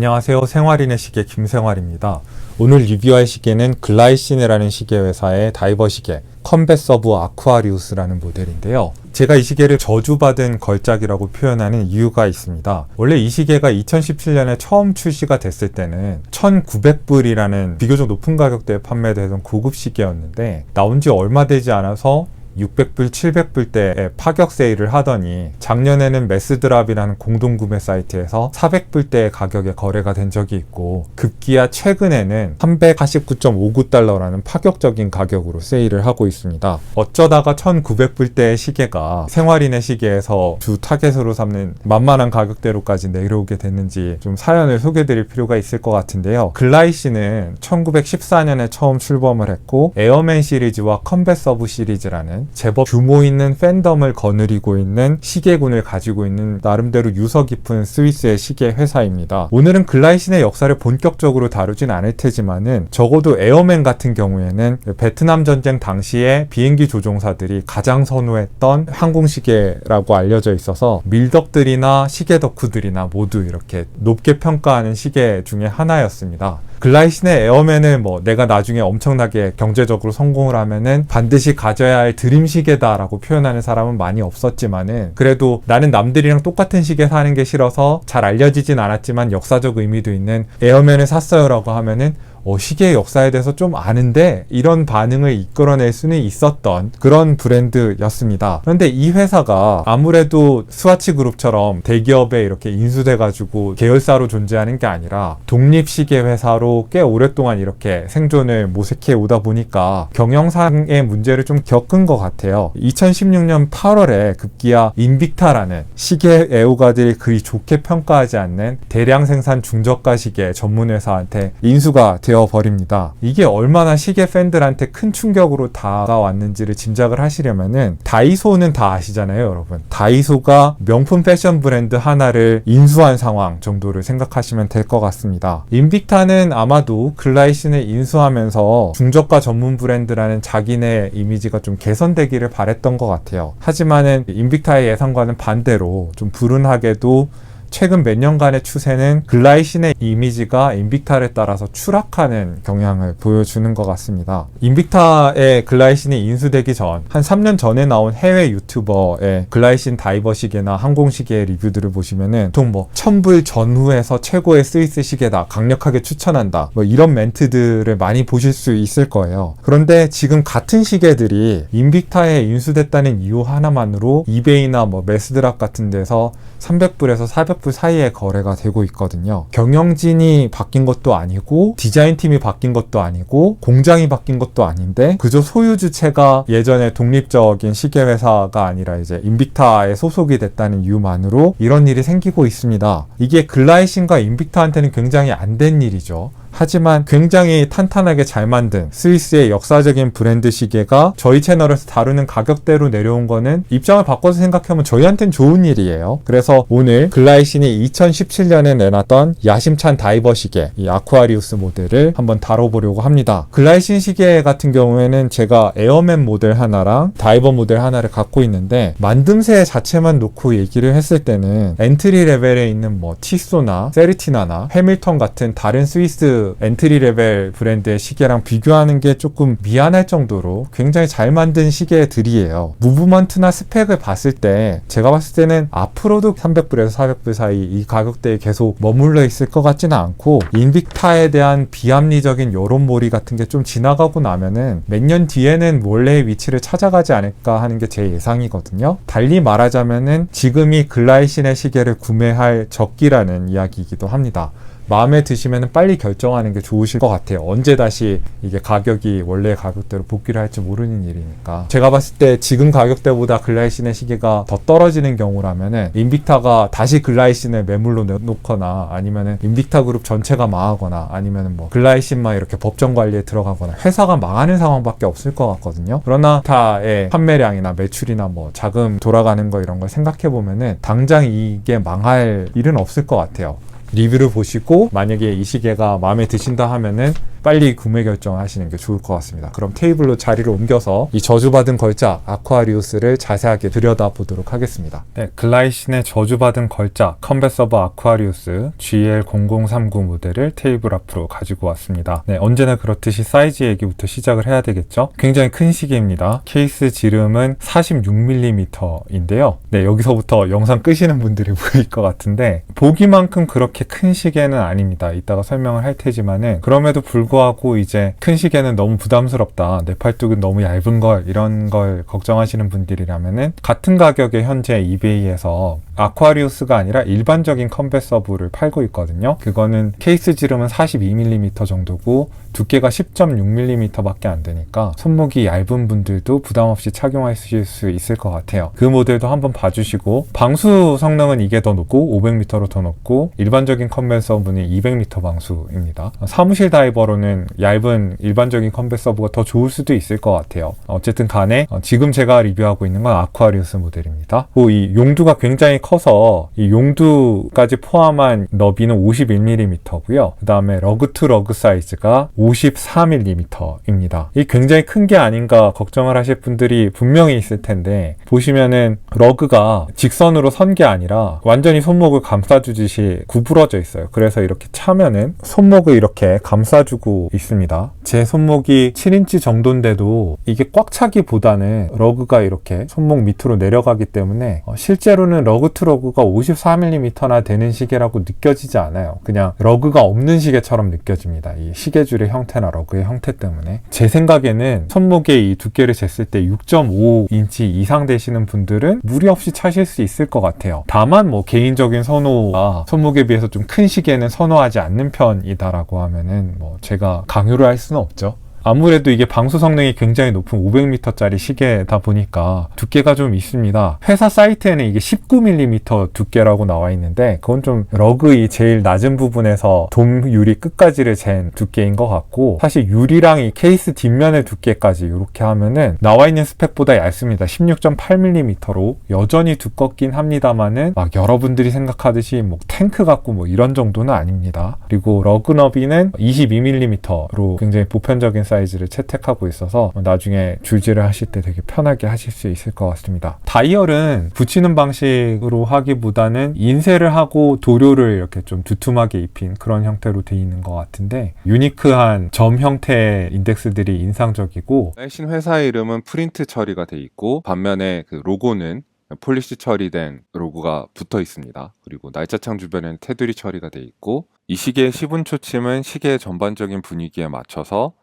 안녕하세요. 생활인의 시계 김생활입니다. 오늘 리뷰할 시계는 글라이시네라는 시계 회사의 다이버 시계 컴뱃 서브 아쿠아리우스라는 모델인데요. 제가 이 시계를 저주받은 걸작이라고 표현하는 이유가 있습니다. 원래 이 시계가 2017년에 처음 출시가 됐을 때는 1,900불이라는 비교적 높은 가격대에 판매되던 고급 시계였는데 나온 지 얼마 되지 않아서 600불, 700불대에 파격 세일을 하더니 작년에는 매스드랍이라는 공동구매 사이트에서 400불대의 가격에 거래가 된 적이 있고 급기야 최근에는 349.59달러라는 파격적인 가격으로 세일을 하고 있습니다. 어쩌다가 1900불대의 시계가 생활인의 시계에서 주 타겟으로 삼는 만만한 가격대로까지 내려오게 됐는지 좀 사연을 소개드릴 필요가 있을 것 같은데요. 글라이시는 1914년에 처음 출범을 했고 에어맨 시리즈와 컴뱃 서브 시리즈라는 제법 규모 있는 팬덤을 거느리고 있는 시계군을 가지고 있는 나름대로 유서 깊은 스위스의 시계 회사입니다. 오늘은 글라이신의 역사를 본격적으로 다루진 않을 테지만은 적어도 에어맨 같은 경우에는 베트남 전쟁 당시에 비행기 조종사들이 가장 선호했던 항공시계라고 알려져 있어서 밀덕들이나 시계 덕후들이나 모두 이렇게 높게 평가하는 시계 중에 하나였습니다. 글라이신의 에어맨을 내가 나중에 엄청나게 경제적으로 성공을 하면은 반드시 가져야 할 드림 시계다라고 표현하는 사람은 많이 없었지만은 그래도 나는 남들이랑 똑같은 시계 사는 게 싫어서 잘 알려지진 않았지만 역사적 의미도 있는 에어맨을 샀어요라고 하면은 시계의 역사에 대해서 좀 아는데 이런 반응을 이끌어낼 수는 있었던 그런 브랜드였습니다. 그런데 이 회사가 아무래도 스와치 그룹처럼 대기업에 이렇게 인수돼가지고 계열사로 존재하는 게 아니라 독립시계 회사로 꽤 오랫동안 이렇게 생존을 모색해 오다 보니까 경영상의 문제를 좀 겪은 것 같아요. 2016년 8월에 급기야 인빅타라는 시계 애호가들이 그리 좋게 평가하지 않는 대량 생산 중저가 시계 전문 회사한테 인수가 되어버립니다. 이게 얼마나 시계 팬들한테 큰 충격으로 다가왔는지를 짐작을 하시려면은 다이소는 다 아시잖아요, 여러분. 다이소가 명품 패션 브랜드 하나를 인수한 상황 정도를 생각하시면 될 것 같습니다. 인빅타는 아마도 글라이신을 인수하면서 중저가 전문 브랜드라는 자기네 이미지가 좀 개선되기를 바랬던 것 같아요. 하지만은 인빅타의 예상과는 반대로 좀 불운하게도 최근 몇 년간의 추세는 글라이신의 이미지가 인빅타를 따라서 추락하는 경향을 보여주는 것 같습니다. 인빅타의 글라이신이 인수되기 전, 한 3년 전에 나온 해외 유튜버의 글라이신 다이버 시계나 항공시계 리뷰들을 보시면은 보통 1000불 전후에서 최고의 스위스 시계다, 강력하게 추천한다, 이런 멘트들을 많이 보실 수 있을 거예요. 그런데 지금 같은 시계들이 인빅타에 인수됐다는 이유 하나만으로 이베이나 매스드랍 같은 데서 300불에서 400불 사이에 거래가 되고 있거든요. 경영진이 바뀐 것도 아니고 디자인팀이 바뀐 것도 아니고 공장이 바뀐 것도 아닌데 그저 소유주체가 예전에 독립적인 시계회사가 아니라 이제 인빅타에 소속이 됐다는 이유만으로 이런 일이 생기고 있습니다. 이게 글라이신과 인빅타한테는 굉장히 안 된 일이죠. 하지만 굉장히 탄탄하게 잘 만든 스위스의 역사적인 브랜드 시계가 저희 채널에서 다루는 가격대로 내려온 거는 입장을 바꿔서 생각하면 저희한테는 좋은 일이에요. 그래서 오늘 글라이신이 2017년에 내놨던 야심찬 다이버 시계, 이 아쿠아리우스 모델을 한번 다뤄보려고 합니다. 글라이신 시계 같은 경우에는 제가 에어맨 모델 하나랑 다이버 모델 하나를 갖고 있는데 만듦새 자체만 놓고 얘기를 했을 때는 엔트리 레벨에 있는 티소나 세리티나나 해밀턴 같은 다른 스위스 엔트리 레벨 브랜드의 시계랑 비교하는 게 조금 미안할 정도로 굉장히 잘 만든 시계들이에요. 무브먼트나 스펙을 봤을 때 제가 봤을 때는 앞으로도 300불에서 400불 사이 이 가격대에 계속 머물러 있을 것 같지는 않고 인빅타에 대한 비합리적인 여론몰이 같은 게 좀 지나가고 나면은 몇 년 뒤에는 원래의 위치를 찾아가지 않을까 하는 게 제 예상이거든요. 달리 말하자면은 지금이 글라이신의 시계를 구매할 적기라는 이야기이기도 합니다. 마음에 드시면 빨리 결정하는 게 좋으실 것 같아요. 언제 다시 이게 가격이 원래 가격대로 복귀를 할지 모르는 일이니까. 제가 봤을 때 지금 가격대보다 글라이신의 시계가 더 떨어지는 경우라면은 인빅타가 다시 글라이신을 매물로 내놓거나 아니면은 인빅타 그룹 전체가 망하거나 아니면은 글라이신만 이렇게 법정 관리에 들어가거나 회사가 망하는 상황밖에 없을 것 같거든요. 그러나 타의 판매량이나 매출이나 자금 돌아가는 거 이런 걸 생각해 보면은 당장 이게 망할 일은 없을 것 같아요. 리뷰를 보시고 만약에 이 시계가 마음에 드신다 하면은 빨리 구매 결정하시는 게 좋을 것 같습니다. 그럼 테이블로 자리를 옮겨서 이 저주받은 걸작 아쿠아리우스를 자세하게 들여다보도록 하겠습니다. 네, 글라이신의 저주받은 걸작 컨베서브 아쿠아리우스 GL0039 모델을 테이블 앞으로 가지고 왔습니다. 네, 언제나 그렇듯이 사이즈 얘기부터 시작을 해야 되겠죠. 굉장히 큰 시계입니다. 케이스 지름은 46mm인데요. 네, 여기서부터 영상 끄시는 분들이 보일 것 같은데 보기만큼 그렇게 큰 시계는 아닙니다. 이따가 설명을 할 테지만은 그럼에도 불구하고 이제 큰 시계는 너무 부담스럽다, 내 팔뚝은 너무 얇은 걸, 이런 걸 걱정하시는 분들이라면은 같은 가격에 현재 이베이에서 아쿠아리우스가 아니라 일반적인 컨베서브를 팔고 있거든요. 그거는 케이스 지름은 42mm 정도고 두께가 10.6mm 밖에 안 되니까 손목이 얇은 분들도 부담 없이 착용하실 수 있을 것 같아요. 그 모델도 한번 봐주시고, 방수 성능은 이게 더 높고 500m로 더 높고 일반적인 컨베서브는 200m 방수입니다. 사무실 다이버로는 얇은 일반적인 컨베서브가 더 좋을 수도 있을 것 같아요. 어쨌든 간에 지금 제가 리뷰하고 있는 건 아쿠아리우스 모델입니다. 이 용두가 굉장히 커서 이 용두까지 포함한 너비는 51mm고요. 그 다음에 러그 투 러그 사이즈가 54mm입니다. 이 굉장히 큰 게 아닌가 걱정을 하실 분들이 분명히 있을 텐데, 보시면은 러그가 직선으로 선 게 아니라 완전히 손목을 감싸주듯이 구부러져 있어요. 그래서 이렇게 차면은 손목을 이렇게 감싸주고 있습니다. 제 손목이 7인치 정도인데도 이게 꽉 차기보다는 러그가 이렇게 손목 밑으로 내려가기 때문에 실제로는 러그 투 러그가 54mm나 되는 시계라고 느껴지지 않아요. 그냥 러그가 없는 시계처럼 느껴집니다. 이 시계줄의 형태나 러그의 형태 때문에. 제 생각에는 손목의 이 두께를 쟀을 때 6.5인치 이상 되시는 분들은 무리 없이 차실 수 있을 것 같아요. 다만 뭐 개인적인 선호가 손목에 비해서 좀 큰 시계는 선호하지 않는 편이다라고 하면은 뭐 제가 강요를 할 수는 없죠. 아무래도 이게 방수 성능이 굉장히 높은 500m짜리 시계다 보니까 두께가 좀 있습니다. 회사 사이트에는 이게 19mm 두께라고 나와 있는데 그건 좀 러그의 제일 낮은 부분에서 돔 유리 끝까지를 잰 두께인 것 같고, 사실 유리랑 이 케이스 뒷면의 두께까지 이렇게 하면은 나와 있는 스펙보다 얇습니다. 16.8mm로 여전히 두껍긴 합니다만은 막 여러분들이 생각하듯이 뭐 탱크 같고 뭐 이런 정도는 아닙니다. 그리고 러그 너비는 22mm로 굉장히 보편적인 사이즈를 채택하고 있어서 나중에 줄질을 하실 때 되게 편하게 하실 수 있을 것 같습니다. 다이얼은 붙이는 방식으로 하기보다는 인쇄를 하고 도료를 이렇게 좀 두툼하게 입힌 그런 형태로 되어 있는 것 같은데, 유니크한 점 형태의 인덱스들이 인상적이고, 글라이신 회사 이름은 프린트 처리가 돼 있고 반면에 그 로고는 폴리시 처리된 로고가 붙어 있습니다. 그리고 날짜창 주변에는 테두리 처리가 돼 있고, 이 시계의 시분 초침은 시계의 전반적인 분위기에 맞춰서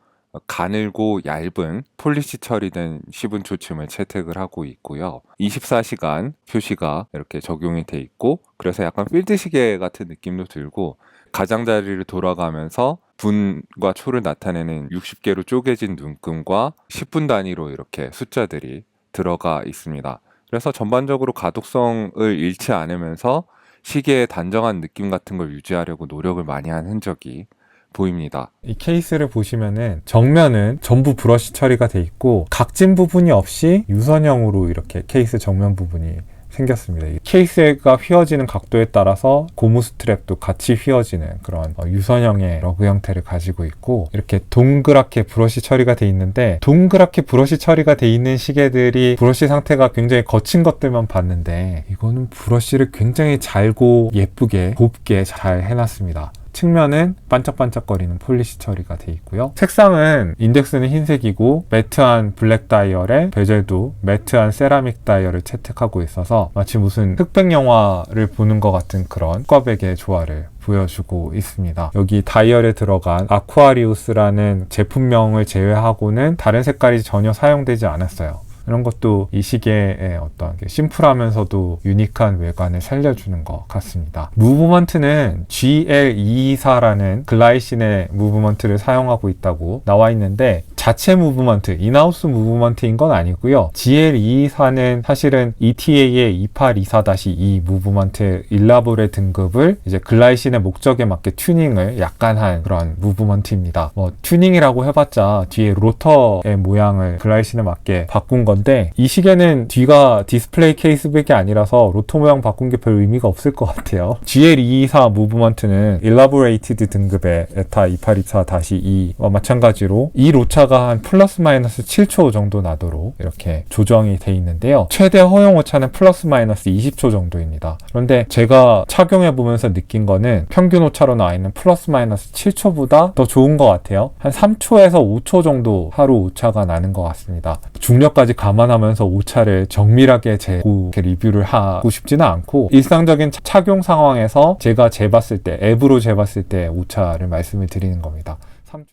가늘고 얇은 폴리시 처리된 시분 초침을 채택을 하고 있고요. 24시간 표시가 이렇게 적용이 돼 있고, 그래서 약간 필드 시계 같은 느낌도 들고, 가장자리를 돌아가면서 분과 초를 나타내는 60개로 쪼개진 눈금과 10분 단위로 이렇게 숫자들이 들어가 있습니다. 그래서 전반적으로 가독성을 잃지 않으면서 시계의 단정한 느낌 같은 걸 유지하려고 노력을 많이 한 흔적이 보입니다. 이 케이스를 보시면은 정면은 전부 브러쉬 처리가 돼 있고 각진 부분이 없이 유선형으로 이렇게 케이스 정면 부분이 생겼습니다. 이 케이스가 휘어지는 각도에 따라서 고무 스트랩도 같이 휘어지는 그런 유선형의 러그 형태를 가지고 있고, 이렇게 동그랗게 브러쉬 처리가 돼 있는데, 동그랗게 브러쉬 처리가 돼 있는 시계들이 브러쉬 상태가 굉장히 거친 것들만 봤는데 이거는 브러쉬를 굉장히 잘고 예쁘게 곱게 잘 해놨습니다. 측면은 반짝반짝거리는 폴리시 처리가 돼 있고요. 색상은 인덱스는 흰색이고 매트한 블랙 다이얼에 베젤도 매트한 세라믹 다이얼을 채택하고 있어서 마치 무슨 흑백 영화를 보는 것 같은 그런 꽈백의 조화를 보여주고 있습니다. 여기 다이얼에 들어간 아쿠아리우스라는 제품명을 제외하고는 다른 색깔이 전혀 사용되지 않았어요. 이런 것도 이 시계의 어떤 심플하면서도 유니크한 외관을 살려주는 것 같습니다. 무브먼트는 GL224라는 글라이신의 무브먼트를 사용하고 있다고 나와 있는데, 자체 무브먼트, 인하우스 무브먼트인 건 아니고요. GL224는 사실은 ETA의 2824-2 무브먼트 일라보레 등급을 이제 글라이신의 목적에 맞게 튜닝을 약간 한 그런 무브먼트입니다. 뭐 튜닝이라고 해봤자 뒤에 로터의 모양을 글라이신에 맞게 바꾼 건데, 이 시계는 뒤가 디스플레이 케이스백이 아니라서 로터 모양 바꾼 게 별 의미가 없을 것 같아요. GL224 무브먼트는 일라보레이티드 등급의 에타 2824-2와 마찬가지로 이 로차가 한 플러스 마이너스 7초 정도 나도록 이렇게 조정이 돼 있는데요. 최대 허용 오차는 플러스 마이너스 20초 정도입니다. 그런데 제가 착용해 보면서 느낀 거는 평균 오차로 나와 있는 플러스 마이너스 7초보다 더 좋은 것 같아요. 한 3초에서 5초 정도 하루 오차가 나는 것 같습니다. 중력까지 감안하면서 오차를 정밀하게 재고 리뷰를 하고 싶지는 않고, 일상적인 착용 상황에서 제가 재봤을 때, 앱으로 재봤을 때 오차를 말씀을 드리는 겁니다.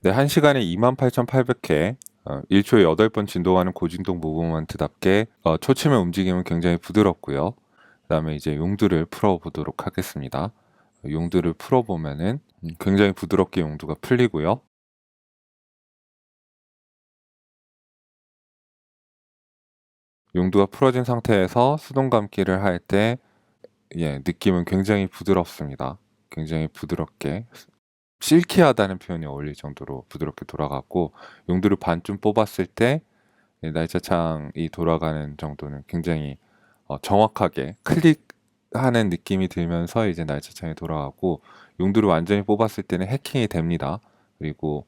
네, 1시간에 28,800회 1초에 8번 진동하는 고진동 무브먼트답게 초침의 움직임은 굉장히 부드럽고요. 그 다음에 이제 용두를 풀어보도록 하겠습니다. 용두를 풀어보면은 굉장히 부드럽게 용두가 풀리고요. 용두가 풀어진 상태에서 수동 감기를 할 때 느낌은 굉장히 부드럽습니다. 굉장히 부드럽게, 실키하다는 표현이 어울릴 정도로 부드럽게 돌아갔고, 용두를 반쯤 뽑았을 때 날짜창이 돌아가는 정도는 굉장히 정확하게 클릭하는 느낌이 들면서 이제 날짜창이 돌아가고, 용두를 완전히 뽑았을 때는 해킹이 됩니다. 그리고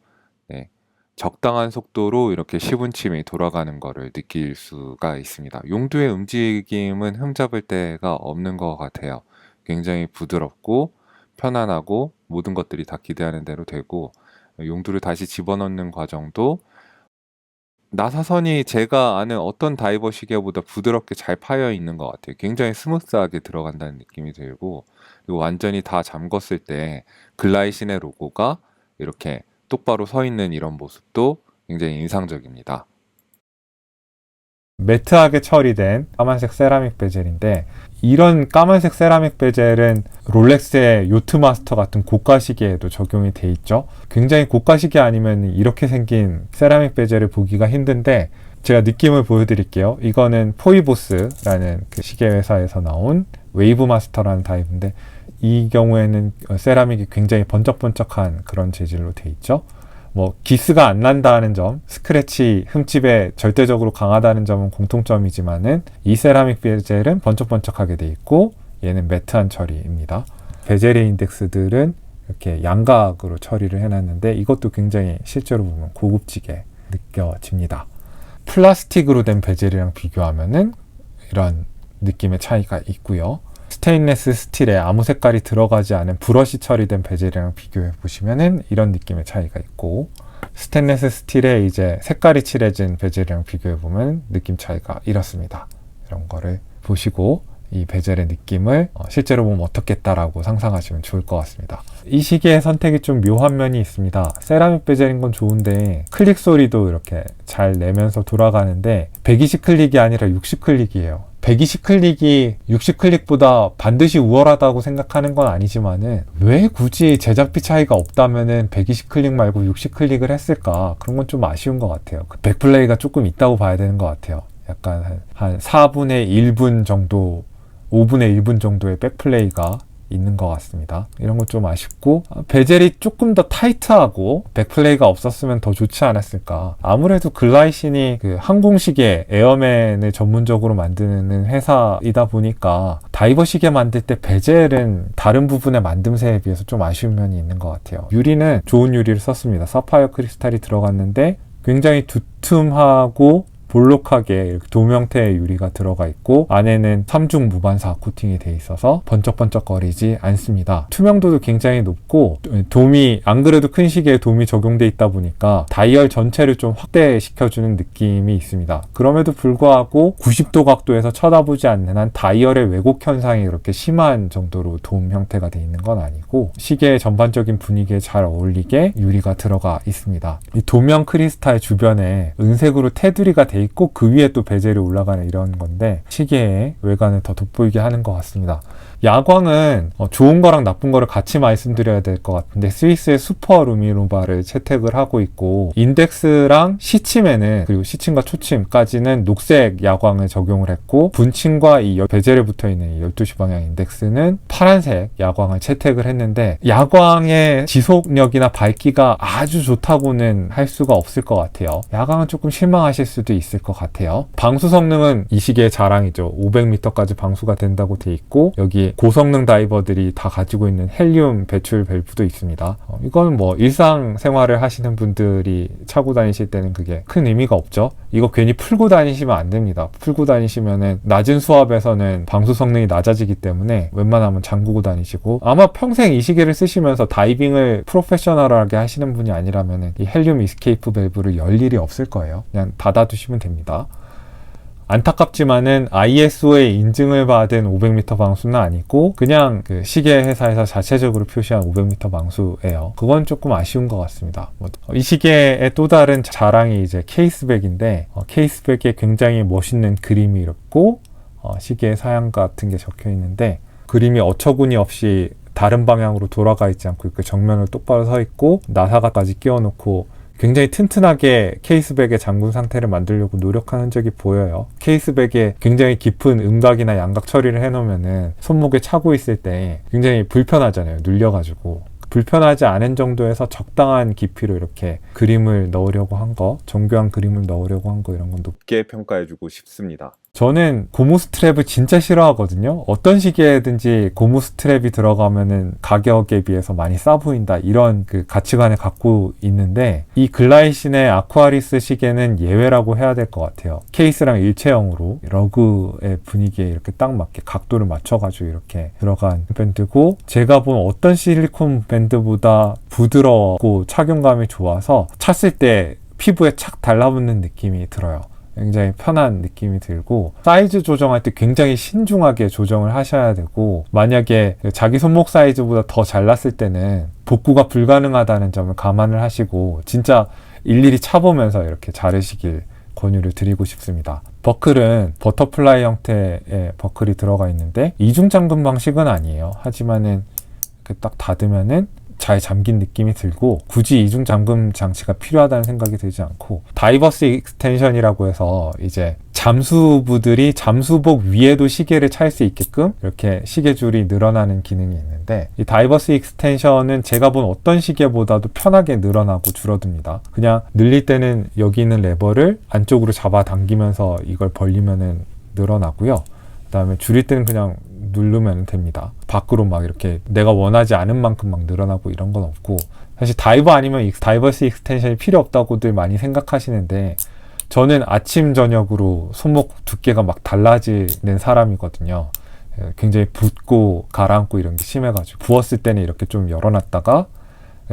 적당한 속도로 이렇게 시분침이 돌아가는 거를 느낄 수가 있습니다. 용두의 움직임은 흠잡을 데가 없는 것 같아요. 굉장히 부드럽고 편안하고 모든 것들이 다 기대하는 대로 되고, 용두를 다시 집어넣는 과정도 나사선이 제가 아는 어떤 다이버 시계보다 부드럽게 잘 파여 있는 것 같아요. 굉장히 스무스하게 들어간다는 느낌이 들고, 그리고 완전히 다 잠궜을 때 글라이신의 로고가 이렇게 똑바로 서 있는 이런 모습도 굉장히 인상적입니다. 매트하게 처리된 까만색 세라믹 베젤인데, 이런 까만색 세라믹 베젤은 롤렉스의 요트마스터 같은 고가 시계에도 적용이 돼 있죠. 굉장히 고가 시계 아니면 이렇게 생긴 세라믹 베젤을 보기가 힘든데, 제가 느낌을 보여드릴게요. 이거는 포이보스라는 그 시계 회사에서 나온 웨이브 마스터라는 타입인데, 이 경우에는 세라믹이 굉장히 번쩍번쩍한 그런 재질로 돼 있죠. 뭐 기스가 안 난다는 점, 스크래치, 흠집에 절대적으로 강하다는 점은 공통점이지만은 이 세라믹 베젤은 번쩍번쩍하게 돼 있고, 얘는 매트한 처리입니다. 베젤의 인덱스들은 이렇게 양각으로 처리를 해놨는데, 이것도 굉장히 실제로 보면 고급지게 느껴집니다. 플라스틱으로 된 베젤이랑 비교하면은 이런 느낌의 차이가 있고요. 스테인레스 스틸에 아무 색깔이 들어가지 않은 브러쉬 처리된 베젤이랑 비교해 보시면은 이런 느낌의 차이가 있고, 스테인레스 스틸에 이제 색깔이 칠해진 베젤이랑 비교해 보면 느낌 차이가 이렇습니다. 이런 거를 보시고 이 베젤의 느낌을 실제로 보면 어떻겠다라고 상상하시면 좋을 것 같습니다. 이 시계의 선택이 좀 묘한 면이 있습니다. 세라믹 베젤인 건 좋은데 클릭 소리도 이렇게 잘 내면서 돌아가는데 120 클릭이 아니라 60 클릭이에요. 120 클릭이 60 클릭보다 반드시 우월하다고 생각하는 건 아니지만은, 왜 굳이 제작비 차이가 없다면은 120 클릭 말고 60 클릭을 했을까? 그런 건 좀 아쉬운 것 같아요. 그 백플레이가 조금 있다고 봐야 되는 것 같아요. 약간 한 4분의 1분 정도, 5분의 1분 정도의 백플레이가 있는 것 같습니다. 이런 건 좀 아쉽고, 베젤이 조금 더 타이트하고 백플레이가 없었으면 더 좋지 않았을까. 아무래도 글라이신이 그 항공시계 에어맨을 전문적으로 만드는 회사이다 보니까 다이버 시계 만들 때 베젤은 다른 부분의 만듦새에 비해서 좀 아쉬운 면이 있는 것 같아요. 유리는 좋은 유리를 썼습니다. 사파이어 크리스탈이 들어갔는데 굉장히 두툼하고 볼록하게 이렇게 돔 형태의 유리가 들어가 있고, 안에는 3중 무반사 코팅이 돼 있어서 번쩍번쩍거리지 않습니다. 투명도도 굉장히 높고, 돔이 안 그래도 큰 시계에 돔이 적용돼 있다 보니까 다이얼 전체를 좀 확대시켜주는 느낌이 있습니다. 그럼에도 불구하고 90도 각도에서 쳐다보지 않는 한 다이얼의 왜곡 현상이 그렇게 심한 정도로 돔 형태가 돼 있는 건 아니고, 시계의 전반적인 분위기에 잘 어울리게 유리가 들어가 있습니다. 이 도면 크리스탈 주변에 은색으로 테두리가 돼 있고, 그 위에 또 베젤이 올라가는 이런 건데 시계의 외관을 더 돋보이게 하는 것 같습니다. 야광은 좋은 거랑 나쁜 거를 같이 말씀드려야 될 것 같은데 스위스의 슈퍼 루미노바를 채택을 하고 있고 인덱스랑 시침에는 그리고 시침과 초침까지는 녹색 야광을 적용을 했고 분침과 이 베젤에 붙어있는 이 12시 방향 인덱스는 파란색 야광을 채택을 했는데 야광의 지속력이나 밝기가 아주 좋다고는 할 수가 없을 것 같아요. 야광은 조금 실망하실 수도 있을 것 같아요. 방수 성능은 이 시계의 자랑이죠. 500m까지 방수가 된다고 돼 있고 여기 고성능 다이버들이 다 가지고 있는 헬륨 배출 밸브도 있습니다. 이건 뭐 일상생활을 하시는 분들이 차고 다니실 때는 그게 큰 의미가 없죠. 이거 괜히 풀고 다니시면 안 됩니다. 풀고 다니시면은 낮은 수압에서는 방수 성능이 낮아지기 때문에 웬만하면 잠그고 다니시고 아마 평생 이 시계를 쓰시면서 다이빙을 프로페셔널하게 하시는 분이 아니라면은 이 헬륨 이스케이프 밸브를 열 일이 없을 거예요. 그냥 닫아두시면 됩니다. 안타깝지만은 ISO의 인증을 받은 500m 방수는 아니고 그냥 그 시계 회사에서 자체적으로 표시한 500m 방수예요. 그건 조금 아쉬운 것 같습니다. 이 시계의 또 다른 자랑이 이제 케이스백인데 케이스백에 굉장히 멋있는 그림이 있고 시계의 사양 같은 게 적혀 있는데 그림이 어처구니 없이 다른 방향으로 돌아가 있지 않고 이렇게 정면을 똑바로 서 있고 나사가까지 끼워놓고 굉장히 튼튼하게 케이스백의 잠군 상태를 만들려고 노력한 흔적이 보여요. 케이스백에 굉장히 깊은 음각이나 양각 처리를 해놓으면은 손목에 차고 있을 때 굉장히 불편하잖아요. 눌려가지고. 불편하지 않은 정도에서 적당한 깊이로 이렇게 그림을 넣으려고 한 거, 정교한 그림을 넣으려고 한 거 이런 건 높게 평가해주고 싶습니다. 저는 고무 스트랩을 진짜 싫어하거든요. 어떤 시계든지 고무 스트랩이 들어가면은 가격에 비해서 많이 싸 보인다 이런 그 가치관을 갖고 있는데 이 글라이신의 아쿠아리스 시계는 예외라고 해야 될 것 같아요. 케이스랑 일체형으로 러그의 분위기에 이렇게 딱 맞게 각도를 맞춰가지고 이렇게 들어간 밴드고 제가 본 어떤 실리콘 밴드보다 부드럽고 착용감이 좋아서 찼을 때 피부에 착 달라붙는 느낌이 들어요. 굉장히 편한 느낌이 들고 사이즈 조정할 때 굉장히 신중하게 조정을 하셔야 되고 만약에 자기 손목 사이즈보다 더 잘났을 때는 복구가 불가능하다는 점을 감안을 하시고 진짜 일일이 차보면서 이렇게 자르시길 권유를 드리고 싶습니다. 버클은 버터플라이 형태의 버클이 들어가 있는데 이중 잠금 방식은 아니에요. 하지만은 이렇게 딱 닫으면은 잘 잠긴 느낌이 들고 굳이 이중 잠금 장치가 필요하다는 생각이 들지 않고 다이버스 익스텐션이라고 해서 이제 잠수부들이 잠수복 위에도 시계를 찰 수 있게끔 이렇게 시계줄이 늘어나는 기능이 있는데 이 다이버스 익스텐션은 제가 본 어떤 시계보다도 편하게 늘어나고 줄어듭니다. 그냥 늘릴 때는 여기 있는 레버를 안쪽으로 잡아 당기면서 이걸 벌리면은 늘어나고요. 그 다음에 줄일 때는 그냥 누르면 됩니다. 밖으로 막 이렇게 내가 원하지 않은 만큼 막 늘어나고 이런 건 없고 사실 다이버 아니면 다이버스 익스텐션이 필요 없다고들 많이 생각하시는데 저는 아침 저녁으로 손목 두께가 막 달라지는 사람이거든요. 굉장히 붓고 가라앉고 이런 게 심해가지고 부었을 때는 이렇게 좀 열어놨다가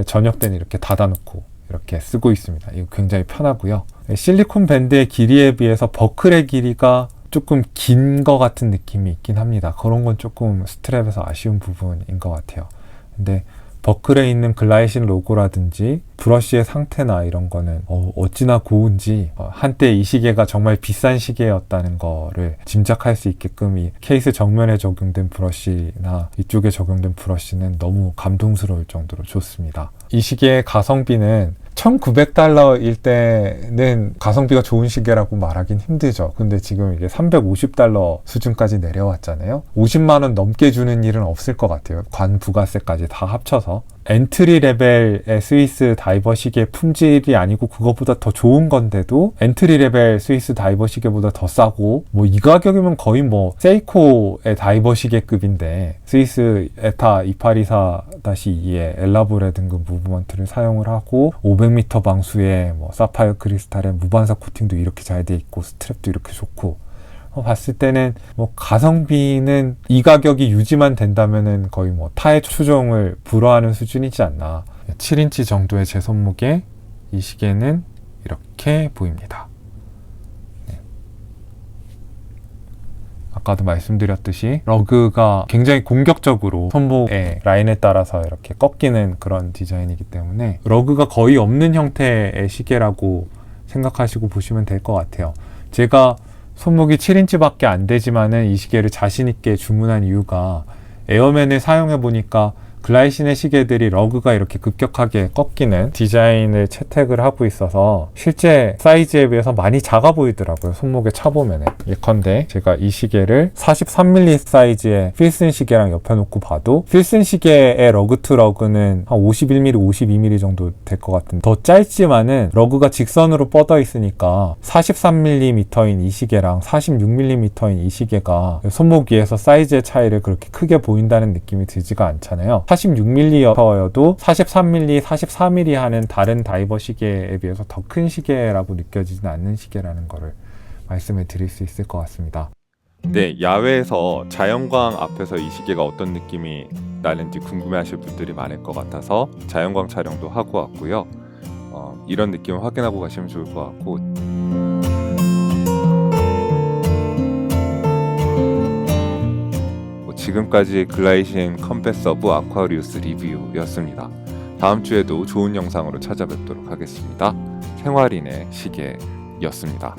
저녁 때는 이렇게 닫아놓고 이렇게 쓰고 있습니다. 이거 굉장히 편하고요. 실리콘 밴드의 길이에 비해서 버클의 길이가 조금 긴 것 같은 느낌이 있긴 합니다. 그런 건 조금 스트랩에서 아쉬운 부분인 것 같아요. 근데 버클에 있는 글라이신 로고라든지 브러쉬의 상태나 이런 거는 어찌나 고운지 한때 이 시계가 정말 비싼 시계였다는 거를 짐작할 수 있게끔 이 케이스 정면에 적용된 브러쉬나 이쪽에 적용된 브러쉬는 너무 감동스러울 정도로 좋습니다. 이 시계의 가성비는 $1,900일 때는 가성비가 좋은 시계라고 말하긴 힘들죠. 근데 지금 이게 $350 수준까지 내려왔잖아요. 50만 원 넘게 주는 일은 없을 것 같아요. 관 부가세까지 다 합쳐서. 엔트리 레벨의 스위스 다이버 시계 품질이 아니고 그것보다 더 좋은 건데도 엔트리 레벨 스위스 다이버 시계보다 더 싸고 뭐 이 가격이면 거의 뭐 세이코의 다이버 시계급인데 스위스 에타 2824-2의 엘라보레 등급 무브먼트를 사용을 하고 500m 방수에 뭐 사파이어 크리스탈에 무반사 코팅도 이렇게 잘 돼 있고 스트랩도 이렇게 좋고 봤을 때는 뭐 가성비는 이 가격이 유지만 된다면은 거의 뭐 타의 추종을 불허하는 수준이지 않나. 7인치 정도의 제 손목에 이 시계는 이렇게 보입니다. 네. 아까도 말씀드렸듯이 러그가 굉장히 공격적으로 손목의 라인에 따라서 이렇게 꺾이는 그런 디자인이기 때문에 러그가 거의 없는 형태의 시계라고 생각하시고 보시면 될 것 같아요. 제가 손목이 7인치밖에 안 되지만은 이 시계를 자신있게 주문한 이유가 에어맨을 사용해 보니까 글라이신의 시계들이 러그가 이렇게 급격하게 꺾이는 디자인을 채택을 하고 있어서 실제 사이즈에 비해서 많이 작아 보이더라고요. 손목에 차보면은. 예컨대 제가 이 시계를 43mm 사이즈의 필슨 시계랑 옆에 놓고 봐도 필슨 시계의 러그 투 러그는 한 51mm, 52mm 정도 될 것 같은데 더 짧지만은 러그가 직선으로 뻗어 있으니까 43mm인 이 시계랑 46mm인 이 시계가 손목 위에서 사이즈의 차이를 그렇게 크게 보인다는 느낌이 들지가 않잖아요. 46mm여도 43mm, 44mm 하는 다른 다이버 시계에 비해서 더 큰 시계라고 느껴지진 않는 시계라는 거를 말씀을 드릴 수 있을 것 같습니다. 네, 야외에서 자연광 앞에서 이 시계가 어떤 느낌이 나는지 궁금해하실 분들이 많을 것 같아서 자연광 촬영도 하고 왔고요. 이런 느낌을 확인하고 가시면 좋을 것 같고, 지금까지 글라이신 컴뱃 서브 아쿠아리우스 리뷰였습니다. 다음 주에도 좋은 영상으로 찾아뵙도록 하겠습니다. 생활인의 시계였습니다.